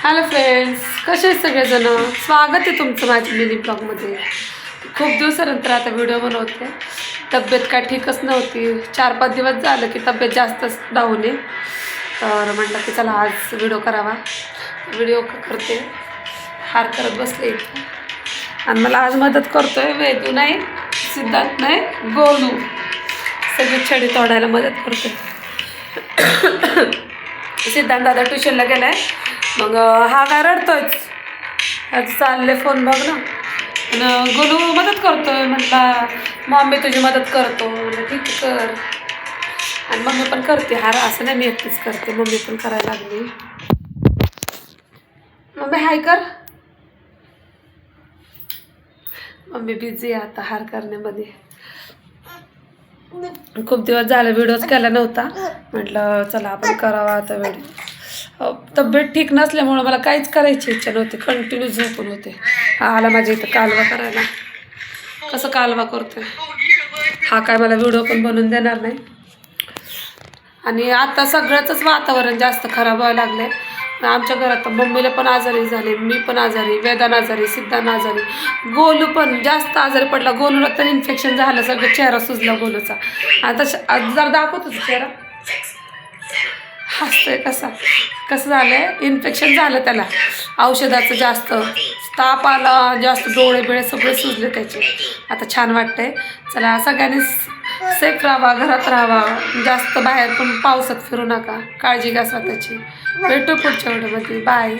Hello friends, कसे आहेत सगळेजण? स्वागत आहे तुमचं माझ्या मिनी ब्लॉगमध्ये. खूप दिवसानंतर आता व्हिडिओ बनवते. तब्येत काय ठीकच नव्हती, 4-5 दिवस झालं की तब्येत जास्तच डाऊन आहे. तर म्हटलं की चला आज व्हिडिओ करावा. व्हिडिओ करते, हार करत बसले इथे. आणि मला आज मदत करतोय वेदू नाही, सिद्धार्थ नाही, गोलू. सगळी छडी तोडायला मदत करतोय. सिद्धांत दादा ट्युशनला गेलाय. मग हा काय रडतोयच, आज चालले फोन बघ ना. आणि गोलू मदत करतोय, म्हटला मम्मी तुझी मदत करतो. म्हटलं ठीक कर. आणि मम्मी पण करते हार, असं नाही मी एकटीच करते, मम्मी पण करायला लागली. मम्मी हाय कर. मम्मी बिझी आहे आता हार करण्यामध्ये. खूप दिवस झाले व्हिडिओच केला नव्हता, म्हटलं चला आपण करावा आता व्हिडिओ. तब्येत ठीक नसल्यामुळं मला काहीच करायची इच्छा नव्हती, कंटिन्यू झोपून होते. हा आला माझ्या इथं कालवा करायला. कसं कालवा करतोय हा, काय मला व्हिडिओ पण बनवून देणार नाही. आणि आता सगळ्याचंच वातावरण जास्त खराब व्हायला लागलंय. आमच्या घरात मम्मीला पण आजारी झाले, मी पण आजारी, वेदान आजारी, सिद्धांत आजारी, गोलू पण जास्त आजारी पडला. गोलूला तर इन्फेक्शन झालं, सगळं चेहरा सुजला गोलूचा. आता जरा दाखवतो चेहरा, हसतोय कसा. कसं झालंय, इन्फेक्शन झालं त्याला औषधाचं, जास्त ताप आला, जास्त डोळे बिळे सगळे सुजले त्याचे. आता छान वाटतंय. चला सगळ्यांनी सेफ राहावा, घरात राहावा, जास्त बाहेर पण पावसात फिरू नका, काळजी घ्या स्वतःची. भेटू पुढच्या व्हिडिओमध्ये. बाय.